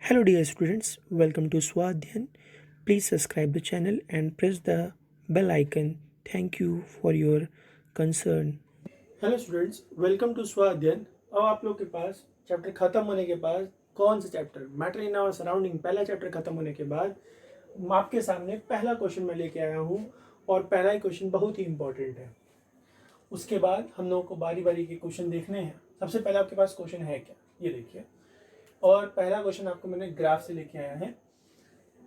Hello dear students, welcome to Swadhyan. Please subscribe the channel and press the bell icon. Thank you for your concern. Hello students, welcome to Swadhyan. अब आप लोग के पास chapter खत्म होने के बाद कौन सा chapter matter in our surrounding, पहला चैप्टर खत्म होने के बाद आपके सामने पहला क्वेश्चन मैं लेके आया हूँ और पहला ही क्वेश्चन बहुत ही इंपॉर्टेंट है। उसके बाद हम लोगों को बारी बारी के क्वेश्चन देखने हैं। सबसे पहले आपके पास क्वेश्चन है क्या, ये देखिए। और पहला क्वेश्चन आपको मैंने ग्राफ से लेके आया है।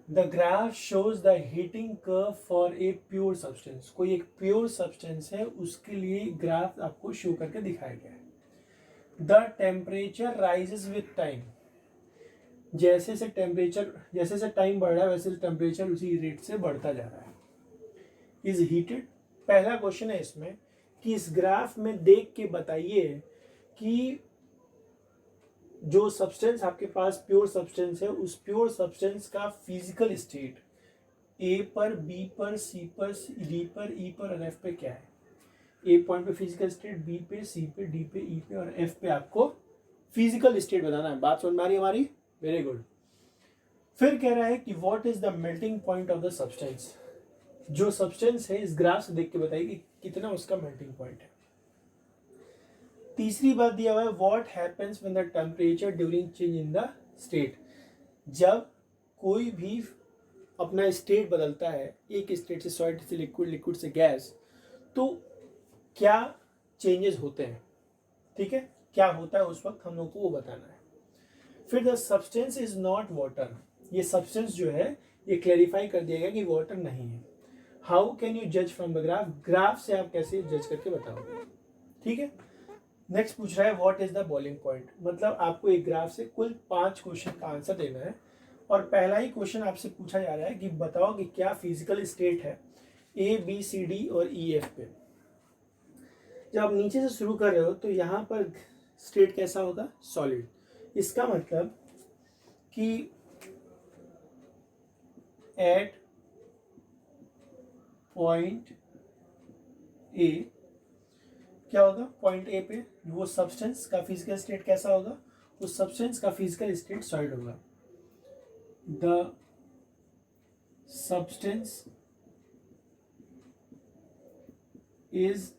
The graph shows the heating curve for a pure substance. कोई एक प्योर सब्सटेंस है, उसके लिए ग्राफ आपको शो करके दिखाया गया है। The temperature rises with time. जैसे जैसे टाइम बढ़ रहा है वैसे टेम्परेचर उसी रेट से बढ़ता जा रहा है। Is heated. पहला क्वेश्चन है इसमें कि इस ग्राफ में देख के बताइए कि जो सब्सटेंस आपके पास प्योर सब्सटेंस है, उस प्योर सब्सटेंस का फिजिकल स्टेट ए पर, बी पर, सी पर, डी पर, ई पर और एफ पे क्या है। ए पॉइंट पे फिजिकल स्टेट, बी पे, सी पे, डी पे, ई पे और एफ पे आपको फिजिकल स्टेट बताना है। बात समझ में आ रही है हमारी? Very good. फिर कह रहा है कि what is the melting point of the substance. जो सब्सटेंस है इस ग्राफ से देख के बताइए कि कितना उसका मेल्टिंग पॉइंट है। तीसरी बात दिया हुआ है what happens when the temperature during change in the state. जब कोई भी अपना स्टेट बदलता है, एक स्टेट से सॉलिड से लिक्विड, लिक्विड से गैस, तो क्या चेंजेस होते हैं। ठीक है, क्या होता है उस वक्त हम लोग को वो बताना है। फिर the substance is not water. ये सब्सटेंस जो है ये क्लैरिफाई कर दिया गया कि वाटर नहीं है। हाउ कैन यू जज फ्रॉम द ग्राफ। ग्राफ से आप कैसे जज करके बताओगे। ठीक है। नेक्स्ट पूछ रहा है what is the boiling point. मतलब आपको एक ग्राफ से कुल 5 क्वेश्चन का आंसर देना है और पहला ही क्वेश्चन आपसे पूछा जा रहा है कि बताओ कि क्या फिजिकल स्टेट है ए, बी, सी, डी और ई, एफ पे। जब आप नीचे से शुरू कर रहे हो तो यहाँ पर स्टेट कैसा होगा, सॉलिड। इसका मतलब कि एट पॉइंट ए क्या होगा, पॉइंट ए पे वो सब्सटेंस का फिजिकल स्टेट कैसा होगा, उस सब्सटेंस का फिजिकल स्टेट सॉलिड होगा। द सब्सटेंस इज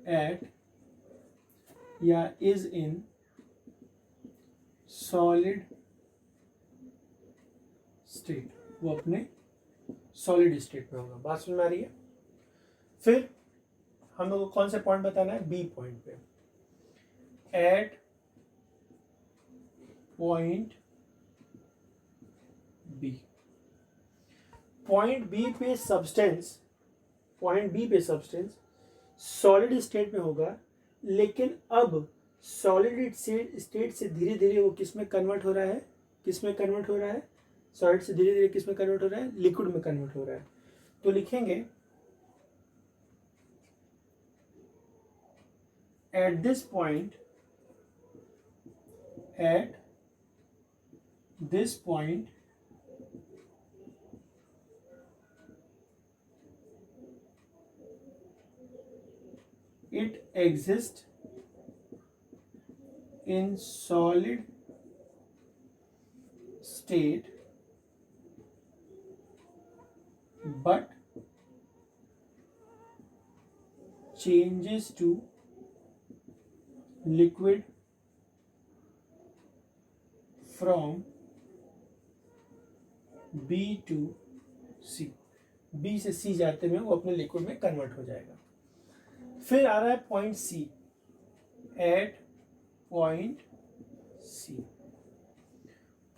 एट या इज इन सॉलिड स्टेट, वो अपने सॉलिड स्टेट में होगा। बात समझ में आ रही है? फिर हम लोग को कौन से पॉइंट बताना है, बी पॉइंट पे। At point B, point B पे सब्सटेंस, पॉइंट बी पे सब्सटेंस सॉलिड स्टेट में होगा, लेकिन अब सॉलिड स्टेट से धीरे धीरे वो किस में कन्वर्ट हो रहा है, किस में कन्वर्ट हो रहा है, सॉलिड से धीरे धीरे किस में कन्वर्ट हो रहा है, लिक्विड में कन्वर्ट हो रहा है। तो लिखेंगे at this point it exists in solid state but changes to liquid from B to C। B से C जाते में वो अपने लिक्विड में कन्वर्ट हो जाएगा। फिर आ रहा है point C। At point C,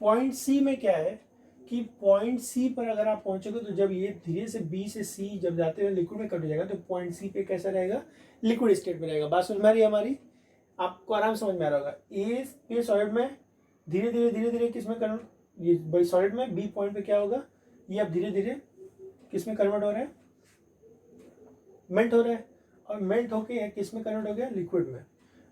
point C में क्या है कि पॉइंट C पर अगर आप पहुंचोगे तो जब ये धीरे से B से C जब जाते हुए लिक्विड में कट हो जाएगा तो पॉइंट C पे कैसा रहेगा, लिक्विड स्टेट में रहेगा। बात समझ में आ रही है हमारी? आपको आराम समझ में आ रहा होगा। ए पे सॉलिड में धीरे धीरे किस में कन्वर्ट, ये भाई सॉलिड में बी पॉइंट पे क्या होगा, ये अब धीरे धीरे किस में कन्वर्ट हो रहा है, मेल्ट हो रहा है, और मेल्ट होके किस में कन्वर्ट हो गया, लिक्विड में।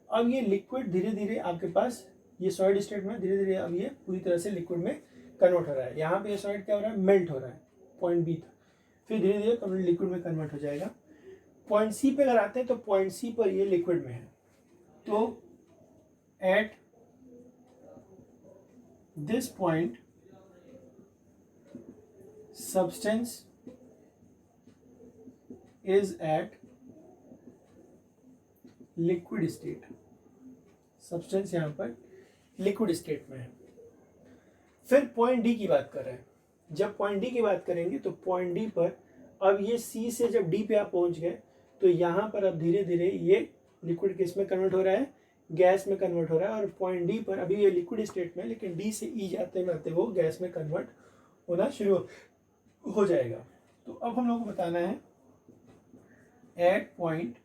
अब ये लिक्विड धीरे धीरे आपके पास ये सॉलिड स्टेट में धीरे धीरे अब ये पूरी तरह से लिक्विड में कन्वर्ट हो रहा है। यहाँ पे ये सॉलिड क्या हो रहा है, मेल्ट हो रहा है, पॉइंट बी था। फिर धीरे धीरे कंप्लीट लिक्विड में कन्वर्ट हो जाएगा। पॉइंट सी पे अगर आते हैं तो पॉइंट सी पर ये लिक्विड में है, तो at this point substance is at liquid state, substance यहां पर लिक्विड स्टेट में है। फिर पॉइंट डी की बात कर रहे हैं। जब पॉइंट डी की बात करेंगे तो पॉइंट डी पर अब ये सी से जब डी पे आप पहुंच गए तो यहां पर अब धीरे धीरे ये लिक्विड किस में कन्वर्ट हो रहा है, गैस में कन्वर्ट हो रहा है। और पॉइंट डी पर अभी ये लिक्विड स्टेट में, लेकिन डी से ई जाते जाते वो गैस में कन्वर्ट होना शुरू हो जाएगा। तो अब हम लोग को बताना है एट पॉइंट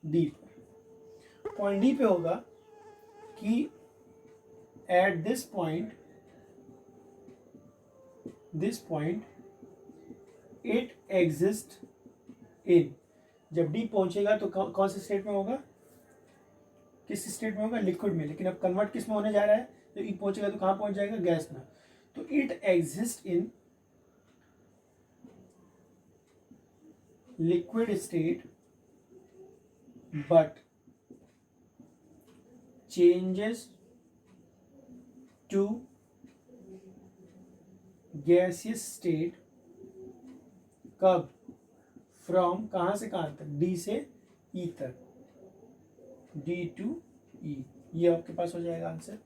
डी पर, पॉइंट डी पे होगा कि at this point it exist इन, जब डी पहुंचेगा तो कौन से स्टेट में होगा, किस स्टेट में होगा, लिक्विड में। लेकिन अब कन्वर्ट किस में होने जा रहा है, तो ई पहुंचेगा तो कहां पहुंच जाएगा, गैस में। तो it exist in liquid state but changes to gaseous state, कब, फ्रॉम, कहां से कहां तक, डी से ई तक, डी टू ई। ये आपके पास हो जाएगा आंसर।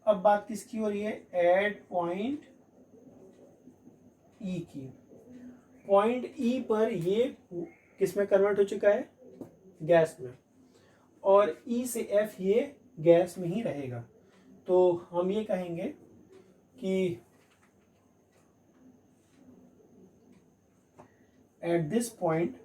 अब बात किसकी हो रही है, एट पॉइंट ई की। पॉइंट ई पर ये किस में कन्वर्ट हो चुका है, गैस में, और ई से एफ ये गैस में ही रहेगा। तो हम ये कहेंगे कि at this point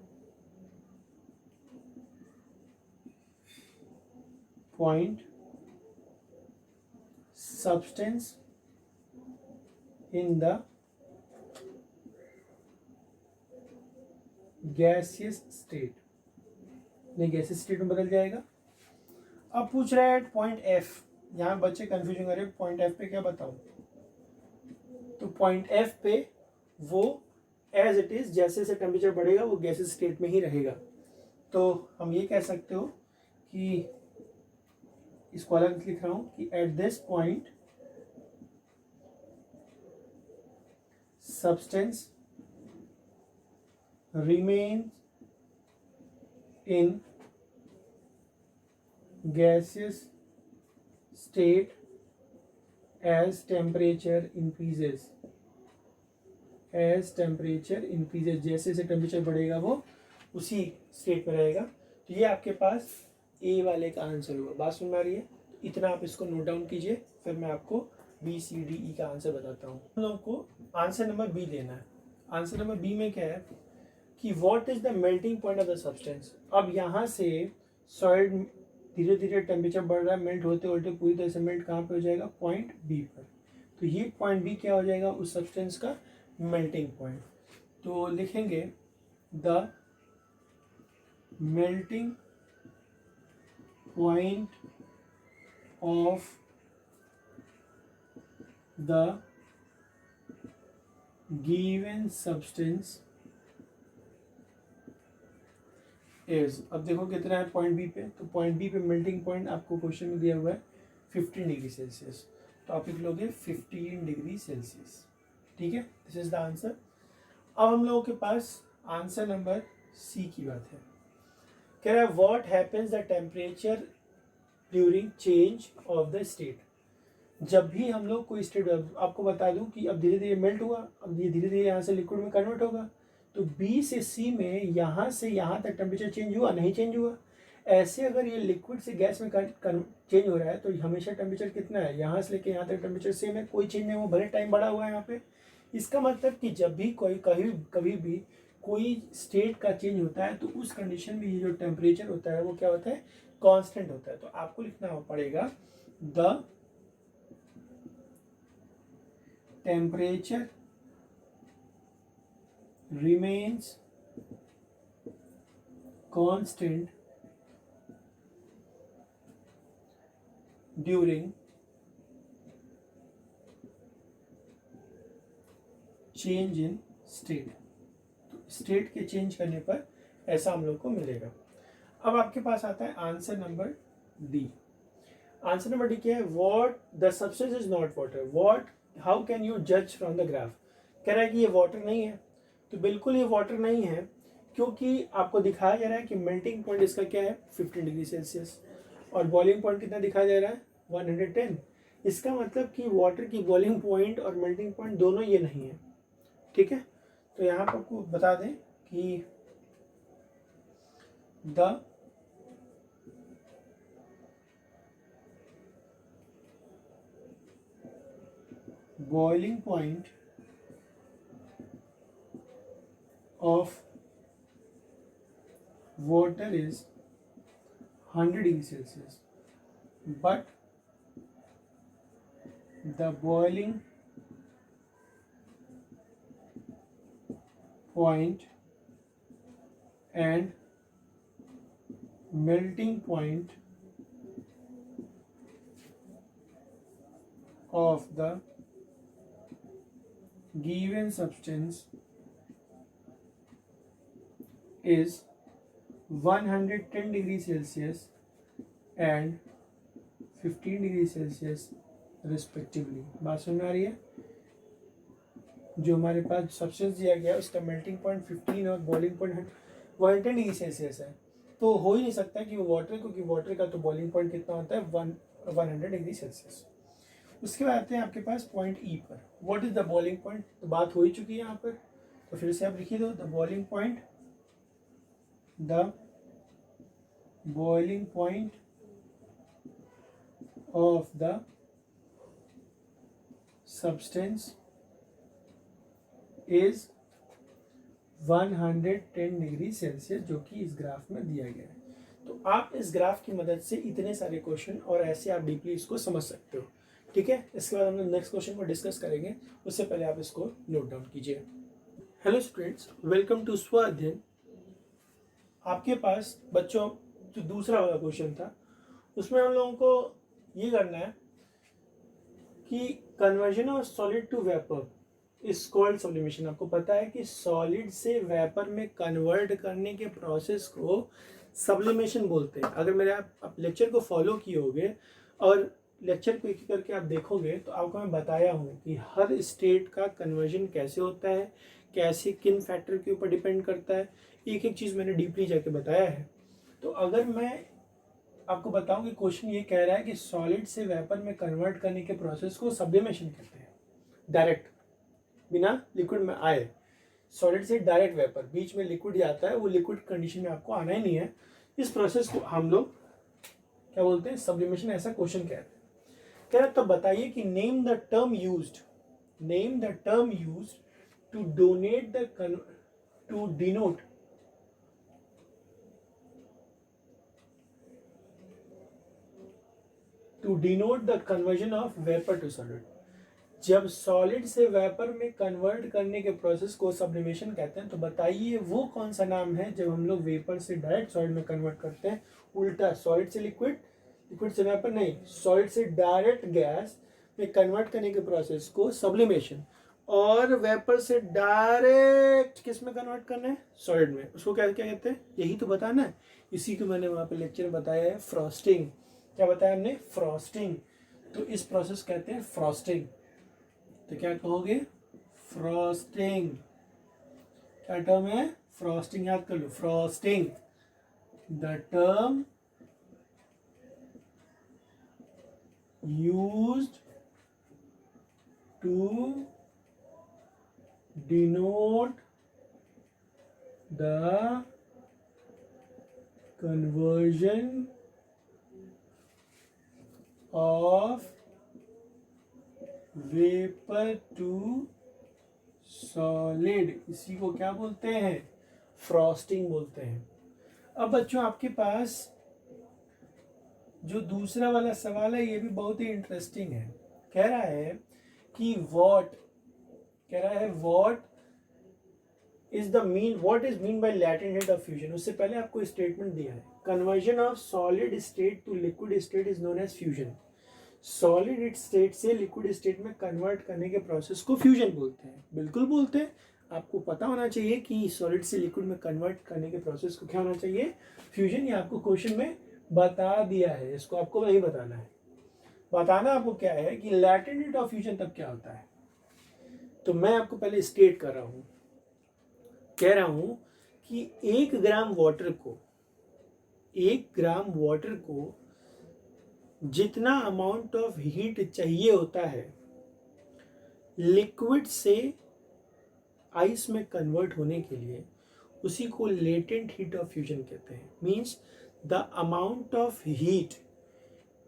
substance in the gaseous state, नहीं गैसियस स्टेट में बदल जाएगा। अब पूछ रहा है एट पॉइंट एफ, यहाँ बच्चे कंफ्यूजन कर रहे हैं पॉइंट एफ पे क्या बताऊं। तो पॉइंट एफ पे वो एज इट इज जैसे जैसे टेम्परेचर बढ़ेगा वो गैसेस स्टेट में ही रहेगा। तो हम ये कह सकते हो कि इसको अलग लिख रहा हूं कि at this point substance remains in gaseous state as temperature increases, as temperature increases, जैसे जैसे टेम्परेचर बढ़ेगा वो उसी स्टेट में रहेगा। तो ये आपके पास ए वाले का आंसर होगा। बात सुन में आ रही है, तो इतना आप इसको नोट डाउन कीजिए, फिर मैं आपको बी सी डी ई का आंसर बताता हूँ। हम लोग को आंसर नंबर बी लेना है। आंसर नंबर बी में क्या है कि what is the melting point of the substance. अब यहाँ से सॉलिड धीरे धीरे टेम्परेचर बढ़ रहा है, मेल्ट होते होते पूरी तरह से मेल्ट कहाँ पे हो जाएगा, पॉइंट बी पर। तो ये पॉइंट बी क्या हो जाएगा, उस सब्सटेंस का मेल्टिंग पॉइंट। तो लिखेंगे the melting point of the given substance is, अब देखो कितना है पॉइंट बी पे, तो पॉइंट बी पे मेल्टिंग पॉइंट आपको क्वेश्चन में दिया हुआ है 15 डिग्री सेल्सियस, तो आप लिख लोगे 15 डिग्री सेल्सियस। ठीक है, दिस इज द आंसर। अब हम लोगों के पास आंसर नंबर सी की बात है। कह रहा है what happens the temperature during change of the state. जब भी हम लोग कोई स्टेट, आपको बता दूं कि अब धीरे धीरे मेल्ट हुआ, अब ये धीरे धीरे यहाँ से लिक्विड में कन्वर्ट होगा, तो बी से सी में यहाँ से यहाँ तक टेम्परेचर चेंज हुआ, नहीं चेंज हुआ। ऐसे अगर ये लिक्विड से गैस में चेंज हो रहा है तो हमेशा टेम्परेचर कितना है, यहाँ से लेके यहाँ तक टेम्परेचर सेम है, कोई चेंज नहीं हुआ, भले टाइम बढ़ा हुआ है यहाँ पे। इसका मतलब कि जब भी कोई कभी भी कोई स्टेट का चेंज होता है तो उस कंडीशन में ये जो टेम्परेचर होता है वो क्या होता है, कांस्टेंट होता है। तो आपको लिखना पड़ेगा the temperature remains constant during change in state। तो स्टेट के चेंज करने पर ऐसा हम लोग को मिलेगा। अब आपके पास आता है answer number D. Answer number D क्या है, what the substance is not water, what how can you जज फ्रॉम द ग्राफ। कह रहा है कि ये वाटर नहीं है, तो बिल्कुल ये वाटर नहीं है, क्योंकि आपको दिखाया जा रहा है कि मेल्टिंग पॉइंट इसका क्या है 15 डिग्री सेल्सियस, और बॉइलिंग पॉइंट कितना दिखाया जा रहा है 110। इसका मतलब कि वाटर की बॉइलिंग पॉइंट और मेल्टिंग पॉइंट दोनों ये नहीं है। ठीक है, तो यहाँ पर आपको बता दें कि the boiling point of water is 100 degree Celsius, but the boiling point and melting point of the given substance is 110 degree Celsius and 15 degree Celsius respectively। बात समझ में आ रही है? जो हमारे पास सब्सटेंस दिया गया है उसका मेल्टिंग पॉइंट 15 और बॉइलिंग पॉइंट 110 डिग्री सेल्सियस है, तो हो ही नहीं सकता कि वो वाटर, क्योंकि वाटर का तो बॉइलिंग पॉइंट कितना होता है 100 डिग्री सेल्सियस। उसके बाद आते हैं आपके पास पॉइंट ई पर। What is the boiling point, तो बात हो ही चुकी है यहाँ पर, तो फिर से आप लिखिए दो the boiling point of the substance is 110 degree Celsius, जो कि इस ग्राफ में दिया गया है। तो आप इस ग्राफ की मदद से इतने सारे क्वेश्चन और ऐसे आप डीपली इसको समझ सकते हो। ठीक है, इसके बाद हम लोग नेक्स्ट क्वेश्चन को डिस्कस करेंगे, उससे पहले आप इसको नोट डाउन कीजिए। हेलो स्टूडेंट्स, वेलकम टू स्व अध्ययन। आपके पास बच्चों जो दूसरा वाला क्वेश्चन था उसमें हम लोगों को ये करना है कि conversion of solid to vapour is called sublimation. आपको पता है कि सॉलिड से वेपर में कन्वर्ट करने के प्रोसेस को सब्लिमेशन बोलते हैं। अगर मेरे आप लेक्चर को फॉलो किए होगे और लेक्चर को एक करके आप देखोगे तो आपको मैं बताया हूँ कि हर स्टेट का कन्वर्जन कैसे होता है, कैसे किन फैक्टर के ऊपर डिपेंड करता है, एक एक चीज़ मैंने डीपली जाके बताया है। तो अगर मैं आपको बताऊं कि क्वेश्चन ये कह रहा है कि सॉलिड से वेपर में कन्वर्ट करने के प्रोसेस को सब्लिमेशन कहते हैं, डायरेक्ट बिना लिक्विड में आए, सॉलिड से डायरेक्ट वेपर, बीच में लिक्विड जाता है, वो लिक्विड कंडीशन में आपको आना ही नहीं है, इस प्रोसेस को हम लोग क्या बोलते हैं सब्लिमेशन। ऐसा क्वेश्चन कहते हैं। कह रहा तो बताइए कि name the term used to donate the to denote the conversion of vapour to solid. जब सॉलिड से वेपर में कन्वर्ट करने के प्रोसेस को सब्लिमेशन कहते हैं, तो बताइए वो कौन सा नाम है जब हम लोग वेपर से डायरेक्ट सॉलिड में कन्वर्ट करते हैं, उल्टा सॉलिड से लिक्विड, लिक्विड से वेपर नहीं, सॉलिड से डायरेक्ट गैस में कन्वर्ट करने के प्रोसेस को सब्लिमेशन, और वेपर से डायरेक्ट किस में कन्वर्ट करना है सॉलिड में, उसको क्या क्या कहते हैं, यही तो बताना है। इसी को मैंने वहाँ पे लेक्चर में बताया है, फ्रॉस्टिंग। क्या बताया हमने, फ्रॉस्टिंग। तो इस प्रोसेस कहते हैं फ्रॉस्टिंग। तो क्या कहोगे, फ्रॉस्टिंग। क्या टर्म है, फ्रॉस्टिंग, याद कर लो, frosting. The term used to denote the conversion of vapour to solid, इसी को क्या बोलते हैं, फ्रॉस्टिंग बोलते हैं। अब बच्चों आपके पास जो दूसरा वाला सवाल है ये भी बहुत ही इंटरेस्टिंग है। कह रहा है कि what is mean by latent heat of fusion. उससे पहले आपको स्टेटमेंट दिया है, conversion of solid state to liquid state is known as fusion. Solid state से लिक्विड स्टेट में कन्वर्ट करने के प्रोसेस को फ्यूजन बोलते हैं। बिल्कुल बोलते हैं, आपको पता होना चाहिए कि सॉलिड से लिक्विड में कन्वर्ट करने के प्रोसेस को क्या होना चाहिए, फ्यूजन। ये आपको क्वेश्चन में बता दिया है, इसको आपको नहीं बताना है। बताना आपको क्या है कि लैटेंट हीट ऑफ फ्यूजन तब क्या होता है। तो मैं आपको पहले स्टेट कर रहा हूं, कह रहा हूं कि 1 ग्राम वाटर को जितना अमाउंट ऑफ हीट चाहिए होता है लिक्विड से आइस में कन्वर्ट होने के लिए, उसी को लेटेंट हीट ऑफ फ्यूजन कहते हैं। Means the amount of heat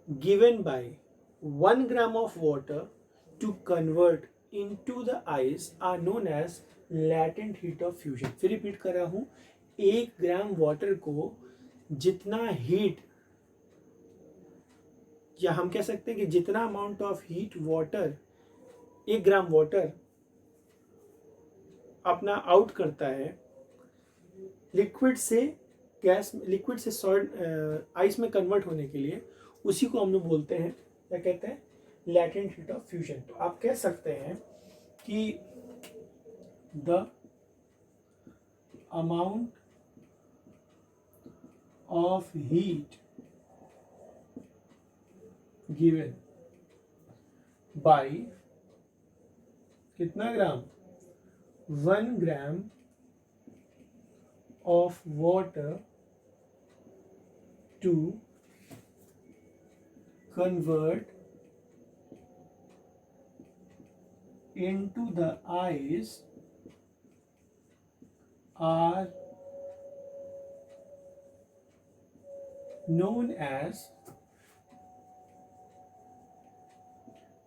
given by 1 gram of water to convert into the ice are known as latent heat of fusion। फिर रिपीट कर रहा हूं, 1 ग्राम वाटर को जितना हीट, या हम कह सकते हैं कि जितना amount of heat water, 1 gram water अपना आउट करता है लिक्विड से सॉलिड आइस में कन्वर्ट होने के लिए, उसी को हम लोग बोलते हैं, क्या कहते हैं, लैटेंट हीट ऑफ फ्यूजन। तो आप कह सकते हैं कि the amount of heat given bye कितना ग्राम, 1 gram of water to convert into the ice are known as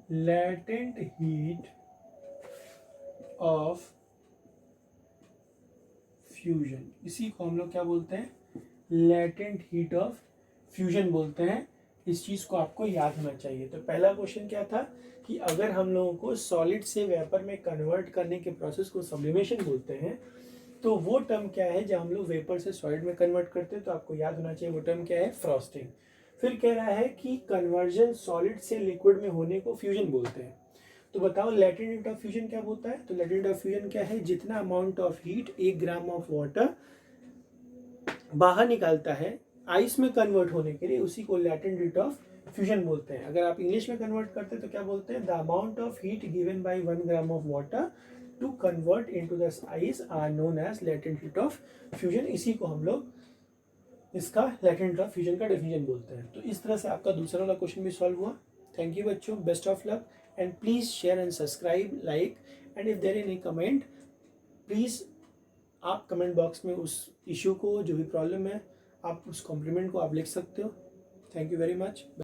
latent heat of fusion. इसी को हम लोग क्या बोलते हैं, लेटेंट हीट ऑफ फ्यूजन बोलते हैं। इस चीज को आपको याद होना चाहिए। तो पहला क्वेश्चन क्या था कि अगर हम लोगों को सॉलिड से वेपर में कन्वर्ट करने के प्रोसेस को सब्लिमेशन बोलते हैं, तो वो टर्म क्या है जब हम लोग वेपर से सॉलिड में कन्वर्ट करते हैं, तो आपको याद होना चाहिए वो टर्म क्या है, फ्रॉस्टिंग। फिर कह रहा है कि कन्वर्जन सॉलिड से लिक्विड में होने को फ्यूजन बोलते हैं। तो बताओ लेटेंट हीट ऑफ फ्यूजन क्या होता है। तो लेटेंट ऑफ फ्यूजन क्या है, जितना amount of heat 1 gram of water बाहर निकालता है आइस में कन्वर्ट होने के लिए, उसी को लेटेंट हीट ऑफ फ्यूजन बोलते हैं। अगर आप इंग्लिश में कन्वर्ट करते हैं तो क्या बोलते हैं, the amount of heat given by 1 gram of water to convert into the ice are known as latent heat of fusion. इसी को हम लोग इसका लेटेंट हीट ऑफ फ्यूजन का डेफिनेशन बोलते हैं। तो इस तरह से आपका दूसरा वाला क्वेश्चन भी सॉल्व हुआ। थैंक यू बच्चों, best of luck, and please share and subscribe, like, and if there is any comment, please आप कमेंट बॉक्स में उस इशू को, जो भी प्रॉब्लम है, आप उस कॉम्प्लीमेंट को आप लिख सकते हो। Thank you very much.